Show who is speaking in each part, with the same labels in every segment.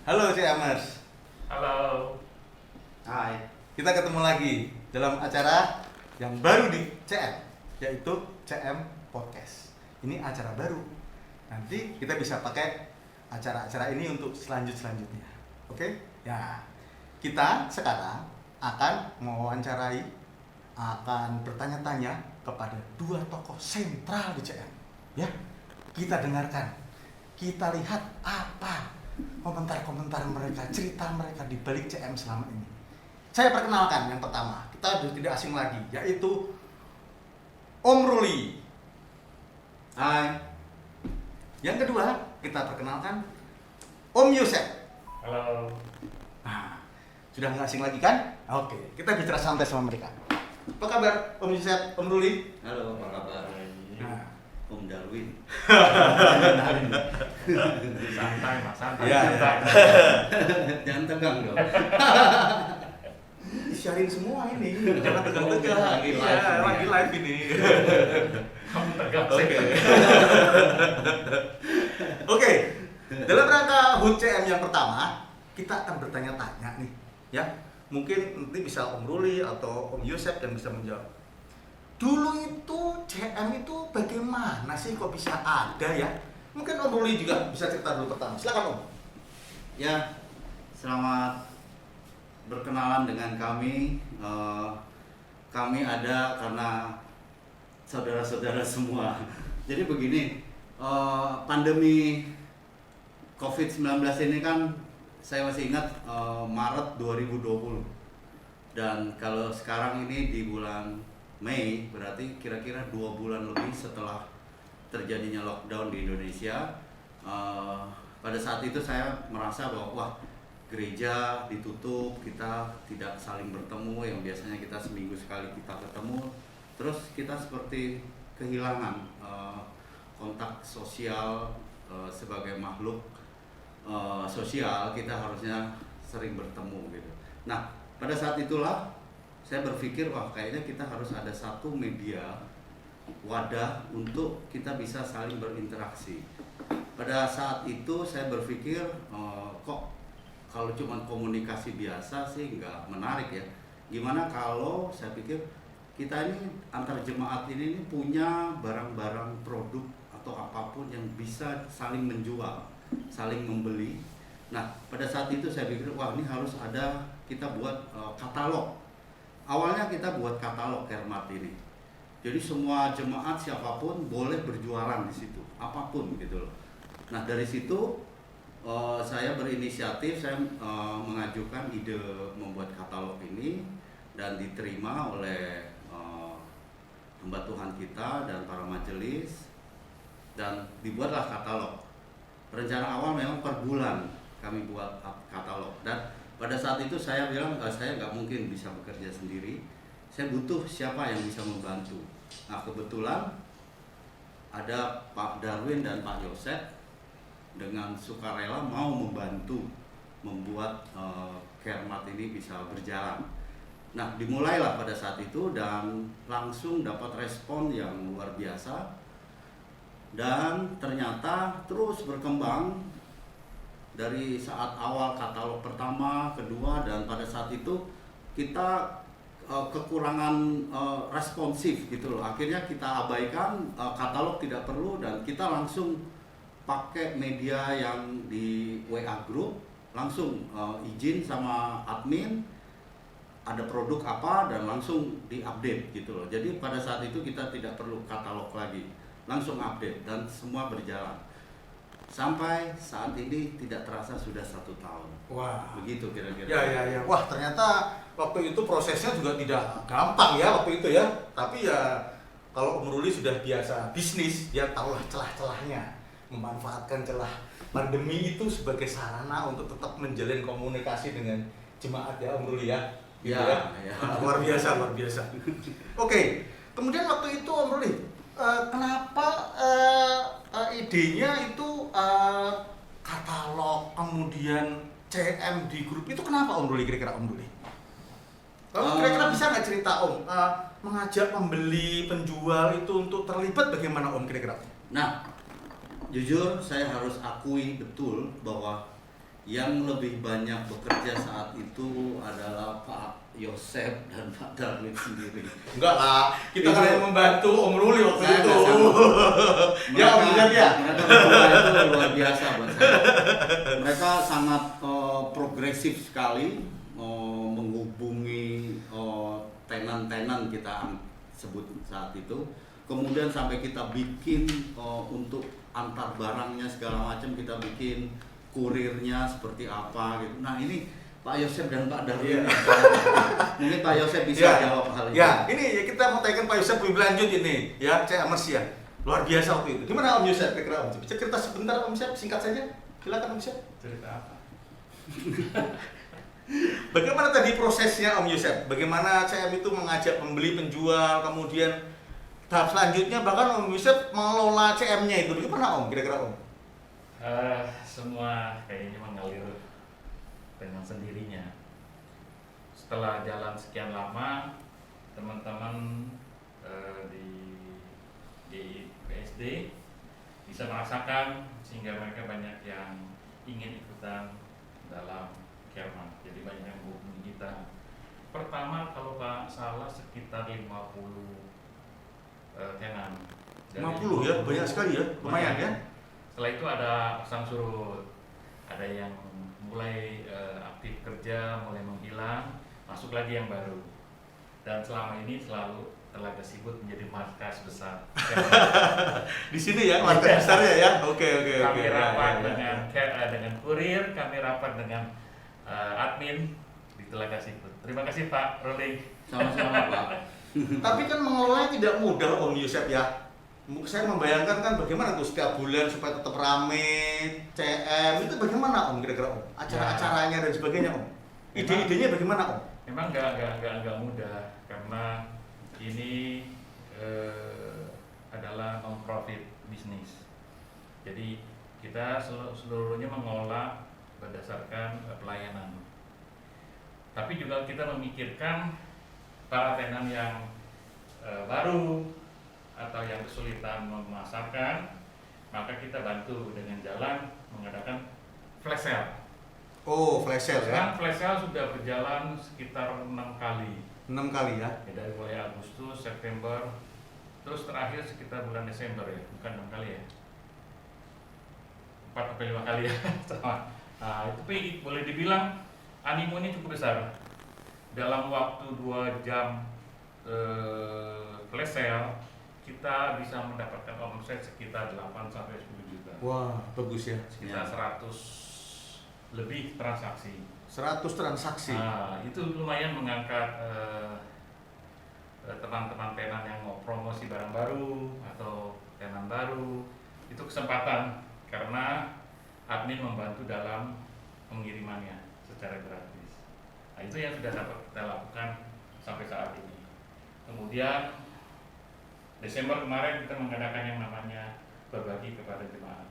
Speaker 1: Halo CMers.
Speaker 2: Halo.
Speaker 1: Hai. Kita ketemu lagi dalam acara yang baru di CM, yaitu CM Podcast. Ini acara baru. Nanti kita bisa pakai acara-acara ini untuk selanjutnya. Oke? Ya. Kita sekarang akan mewawancarai, akan bertanya-tanya kepada dua tokoh sentral di CM. Ya. Kita dengarkan. Kita lihat apa komentar-komentar mereka, cerita mereka di balik CM selama ini. Saya perkenalkan yang pertama, kita sudah tidak asing lagi, yaitu Om Ruli. Hai. Yang kedua, kita perkenalkan Om Yosep.
Speaker 2: Halo.
Speaker 1: Nah, sudah nggak asing lagi kan? Oke, kita bicara santai sama mereka. Apa kabar Om Yosep, Om Ruli?
Speaker 3: Halo, apa kabar?
Speaker 1: Nah.
Speaker 3: Om Darwin.
Speaker 2: Santai mas, santai.
Speaker 1: Ya,
Speaker 2: santai.
Speaker 3: Jangan tegang dong.
Speaker 1: Disiarin semua ini, jangan tegang-tegang.
Speaker 3: Lagi live
Speaker 1: Iya,
Speaker 3: ini
Speaker 1: lagi
Speaker 3: ya.
Speaker 1: live ini.
Speaker 2: Kamu tegang.
Speaker 1: Oke. Oke. Dalam rangka HUT CM yang pertama, kita akan bertanya-tanya nih, ya. Mungkin nanti bisa Om Ruli atau Om Yosep yang bisa menjawab. Dulu itu CM itu bagaimana sih kok bisa ada ya? Mungkin Om Ruli juga bisa cerita dulu pertama. Silakan Om.
Speaker 3: Ya, selamat berkenalan dengan kami. Kami ada karena saudara-saudara semua. Jadi begini, pandemi COVID-19 ini kan saya masih ingat Maret 2020. Dan kalau sekarang ini di bulan Mei, berarti kira-kira 2 bulan lebih setelah terjadinya lockdown di Indonesia. Pada saat itu saya merasa bahwa wah, gereja ditutup, kita tidak saling bertemu, yang biasanya kita seminggu sekali kita ketemu, terus kita seperti kehilangan kontak sosial. Sebagai makhluk sosial, kita harusnya sering bertemu gitu. Nah, pada saat itulah saya berpikir wah, kayaknya kita harus ada satu media wadah untuk kita bisa saling berinteraksi. Pada saat itu saya berpikir kok kalau cuma komunikasi biasa sih nggak menarik ya. Gimana kalau saya pikir kita ini antar jemaat ini punya barang-barang produk atau apapun yang bisa saling menjual, saling membeli. Nah, pada saat itu saya pikir wah, ini harus ada kita buat katalog. Awalnya kita buat katalog Kermat ini. Jadi semua jemaat siapapun boleh berjualan di situ, apapun gitu loh. Nah, dari situ saya berinisiatif, saya mengajukan ide membuat katalog ini dan diterima oleh hamba Tuhan kita dan para majelis, dan dibuatlah katalog. Rencana awal memang per bulan kami buat katalog, dan pada saat itu saya bilang saya nggak mungkin bisa bekerja sendiri, saya butuh siapa yang bisa membantu. Nah, kebetulan ada Pak Darwin dan Pak Yosep dengan sukarela mau membantu membuat Kermat ini bisa berjalan. Nah, dimulailah pada saat itu dan langsung dapat respon yang luar biasa, dan ternyata terus berkembang. Dari saat awal katalog pertama, kedua, dan pada saat itu kita kekurangan responsif gitu loh. Akhirnya kita abaikan, katalog tidak perlu, dan kita langsung pakai media yang di WA group, langsung izin sama admin ada produk apa dan langsung diupdate gitu loh. Jadi pada saat itu kita tidak perlu katalog lagi, langsung update dan semua berjalan. Sampai saat ini tidak terasa sudah 1 tahun.
Speaker 1: Wah.
Speaker 3: Begitu kira-kira.
Speaker 1: Ya. Wah, ternyata waktu itu prosesnya juga tidak gampang ya waktu itu ya. Tapi ya kalau Om Ruli sudah biasa bisnis, dia tahulah celah-celahnya, memanfaatkan celah pandemi itu sebagai sarana untuk tetap menjalin komunikasi dengan jemaat ya Om Ruli ya. Gitu
Speaker 3: Ya.
Speaker 1: Nah, luar biasa. Oke. Kemudian waktu itu Om Ruli, kenapa idenya itu katalog, kemudian CM di grup itu kenapa Om Ruli kira-kira Om Ruli? Kamu kira-kira bisa nggak cerita Om, mengajak pembeli, penjual itu untuk terlibat bagaimana Om kira-kira?
Speaker 3: Nah, jujur saya harus akui betul bahwa Yang lebih banyak bekerja saat itu adalah Pak Yosef dan Pak Darwin sendiri.
Speaker 1: Enggak lah, kita
Speaker 3: Itu-
Speaker 1: kan yang membantu Om Ruli waktu
Speaker 3: Saya
Speaker 1: itu.
Speaker 3: nggak sanggup.
Speaker 1: Ya Om Yusef ya.
Speaker 3: Mereka berdua itu luar biasa buat saya. Mereka sangat progresif sekali menghubungi tenan-tenan kita sebut saat itu. Kemudian sampai kita bikin untuk antar barangnya segala macam, kita bikin kurirnya seperti apa gitu. Nah ini Pak Yosef dan Pak Darwin. Mungkin Pak Yosef bisa jawab hal itu.
Speaker 1: Ya, ini ya kita mau tanyakan Pak Yosef lebih lanjut ini, ya, saya Amers ya. Luar biasa waktu itu. Gimana Om Yosef? Kira-kira Om Yosef? Bisa cerita sebentar Om Yosef, singkat saja. Silakan Om Yosef.
Speaker 2: Cerita apa?
Speaker 1: Bagaimana tadi prosesnya Om Yosef? Bagaimana CM itu mengajak pembeli, penjual, kemudian tahap selanjutnya bahkan Om Yosef mengelola CM-nya itu. Bagaimana Om? Kira-kira Om?
Speaker 2: Semua kayaknya mengalir dengan sendirinya. Setelah jalan sekian lama, teman-teman di PSD bisa merasakan sehingga mereka banyak yang ingin ikutan dalam Kerman. Jadi banyak yang menghubungi kita. Pertama kalau Pak salah sekitar 50 tenan.
Speaker 1: 50 ya, banyak sekali ya, lumayan ya.
Speaker 2: Setelah itu ada pasang surut, ada yang mulai aktif kerja, mulai menghilang, masuk lagi yang baru. Dan selama ini selalu Telaga Sibut menjadi markas besar.
Speaker 1: Di sini ya, market besarnya ya. Oke.
Speaker 2: Kami rapat
Speaker 1: Ya.
Speaker 2: dengan kurir, kami rapat dengan admin di Telaga Sibut. Terima kasih Pak Ruli.
Speaker 3: Sama-sama Pak.
Speaker 1: Tapi kan mengelolanya tidak mudah Om Yosef ya. Saya membayangkan kan bagaimana tuh setiap bulan supaya tetap rame, CM itu bagaimana Om kira-kira Om? Acara-acaranya dan sebagainya Om. Ide-idenya bagaimana Om?
Speaker 2: Memang nggak mudah karena ini adalah non-profit bisnis. Jadi kita seluruhnya mengelola berdasarkan pelayanan. Tapi juga kita memikirkan para tenan yang baru atau yang kesulitan memasarkan, maka kita bantu dengan jalan mengadakan flash sale.
Speaker 1: Oh, flash sale ya.
Speaker 2: Sekarang flash sale sudah berjalan sekitar 6 kali.
Speaker 1: 6 kali ya.
Speaker 2: Ya, dari mulai Agustus, September, terus terakhir sekitar bulan Desember ya, bukan 6 kali ya. 4 sampai 5 kali ya. Sama. Nah, itu boleh dibilang animonya cukup besar. Dalam waktu 2 jam flash sale, kita bisa mendapatkan omset sekitar 8 sampai 10 juta.
Speaker 1: Wah, bagus ya.
Speaker 2: Sekitar 100 lebih transaksi.
Speaker 1: 100 transaksi.
Speaker 2: Nah, itu lumayan mengangkat teman-teman tenan yang mau promosi barang baru atau tenan baru. Itu kesempatan karena admin membantu dalam pengirimannya secara gratis. Nah, itu yang sudah dapat kita lakukan sampai saat ini. Kemudian Desember kemarin kita mengadakan yang namanya berbagi kepada jemaat.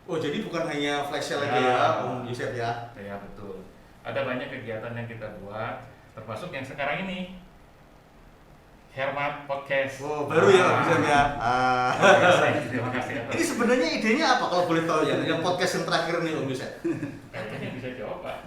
Speaker 1: Oh, jadi bukan hanya flash sale aja ya Om Yosef ya.
Speaker 2: Ya betul. Ada banyak kegiatan yang kita buat, termasuk yang sekarang ini Hermat Podcast.
Speaker 1: Oh, baru ya Om Yosef ya.
Speaker 2: Terima kasih.
Speaker 1: Ini sebenarnya idenya apa kalau boleh tahu ya? Yang podcast yang terakhir nih Om Yosef.
Speaker 2: Kayaknya bisa jawab Pak.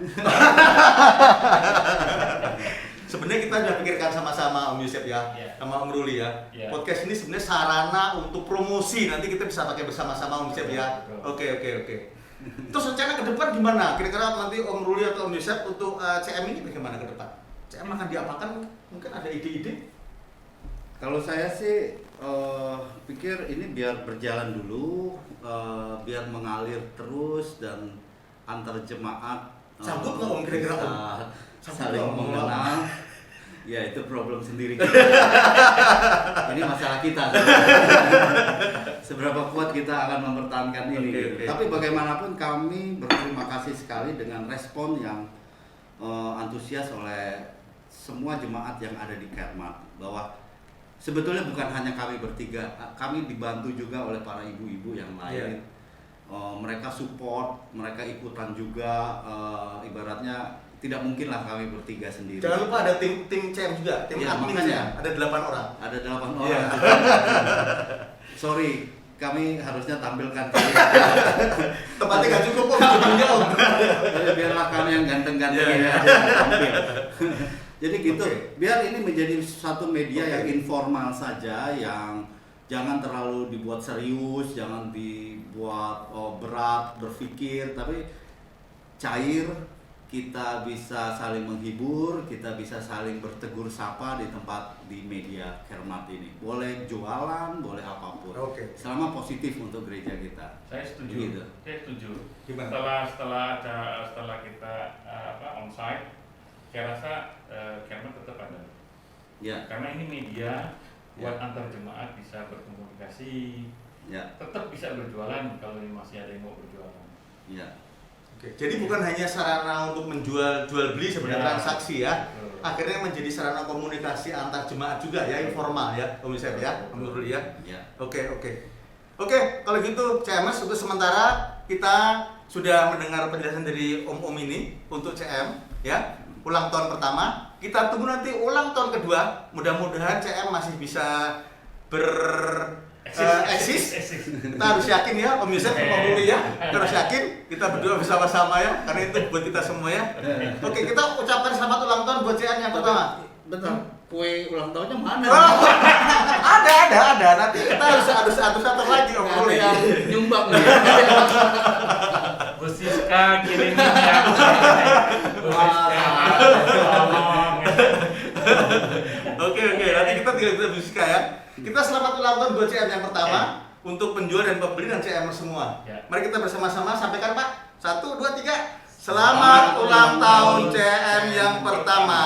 Speaker 1: Sebenarnya kita sudah pikirkan sama-sama Om Yosef ya,
Speaker 2: Iya.
Speaker 1: sama Om Ruli ya.
Speaker 2: Iya.
Speaker 1: Podcast ini sebenarnya sarana untuk promosi. Nanti kita bisa pakai bersama-sama Om Yosef ya.
Speaker 2: Betul.
Speaker 1: Oke. Terus rencana ke depan gimana? Kira-kira nanti Om Ruli atau Om Yosef untuk CM ini bagaimana ke depan? CM akan diapakan? Mungkin ada ide-ide?
Speaker 3: Kalau saya sih pikir ini biar berjalan dulu, biar mengalir terus dan antar jemaat
Speaker 1: Sanggup nggak Om kira-kira Om?
Speaker 3: bisa
Speaker 1: Sanggup
Speaker 3: saling
Speaker 1: nggak, Om?
Speaker 3: mengenal. Ya itu problem sendiri. Ini masalah kita. Seberapa kuat kita akan mempertahankan ini.
Speaker 1: Oke,
Speaker 3: gitu.
Speaker 1: oke.
Speaker 3: Tapi bagaimanapun kami berterima kasih sekali dengan respon yang antusias oleh semua jemaat yang ada di Kermat, bahwa sebetulnya bukan hanya kami bertiga, kami dibantu juga oleh para ibu-ibu yang lain. Mereka support, mereka ikutan juga, ibaratnya tidak mungkin lah kami bertiga sendiri.
Speaker 1: Jangan lupa ada tim CM juga, tim
Speaker 3: Ya,
Speaker 1: admin
Speaker 3: makanya.
Speaker 1: ya. Ada 8 orang.
Speaker 3: Ada 8 orang.
Speaker 1: Iya.
Speaker 3: Sorry, kami harusnya tampilkan
Speaker 1: Tempatnya nggak cukup kok, lebih jauh.
Speaker 3: Jadi biarlah kami yang ganteng-ganteng ini
Speaker 1: Iya.
Speaker 3: aja yang tampil. Jadi gitu,
Speaker 1: Oke.
Speaker 3: biar ini menjadi satu media
Speaker 1: Oke.
Speaker 3: yang informal saja, yang jangan terlalu dibuat serius, jangan dibuat berat berpikir, tapi cair. Kita bisa saling menghibur, kita bisa saling bertegur sapa di tempat di media Kermat ini. Boleh jualan, boleh apapun.
Speaker 1: Oke.
Speaker 3: Selama positif untuk gereja kita.
Speaker 2: Saya setuju.
Speaker 3: Begitu.
Speaker 2: Saya setuju.
Speaker 1: Gimana?
Speaker 2: Setelah kita onsite, saya rasa Kermat tetap ada.
Speaker 3: Ya,
Speaker 2: Karena ini media buat
Speaker 3: Ya.
Speaker 2: antar jemaat bisa berkomunikasi,
Speaker 3: ya,
Speaker 2: tetap bisa berjualan kalau masih ada yang mau berjualan.
Speaker 3: ya.
Speaker 1: Oke, jadi bukan hanya sarana untuk menjual jual beli sebenarnya
Speaker 2: Ya.
Speaker 1: transaksi ya.
Speaker 2: Betul.
Speaker 1: Akhirnya menjadi sarana komunikasi antar jemaat juga ya, informal ya, Om Yusef ya, menurut dia.
Speaker 3: Ya.
Speaker 1: Oke, kalau gitu CMS untuk sementara kita sudah mendengar penjelasan dari Om ini untuk CM ya, ulang tahun pertama. Kita tunggu nanti ulang tahun kedua. Mudah-mudahan CM masih bisa eksis. Kita harus yakin ya, Om Yusef, Om Ruli ya. Kita harus yakin, kita berdua bersama-sama ya, karena itu buat kita semua ya. Oke, kita ucapkan selamat ulang tahun buat CM yang pertama.
Speaker 3: Bentar, kue ulang tahunnya mana?
Speaker 1: Oh, ada. Nanti kita harus atur lagi Om
Speaker 3: Ada
Speaker 1: Ruli.
Speaker 3: yang nyumbang nih.
Speaker 2: Bu Siska kirim minyak. Bu Siska, tolong.
Speaker 1: Oke, nanti kita tinggal bisa ya. Kita selamat ulang tahun buat CM yang pertama untuk penjual dan pembeli dan CM semua.
Speaker 2: Ya.
Speaker 1: Mari kita bersama-sama sampaikan Pak. 1, 2, 3. Selamat ulang tahun CM yang pertama.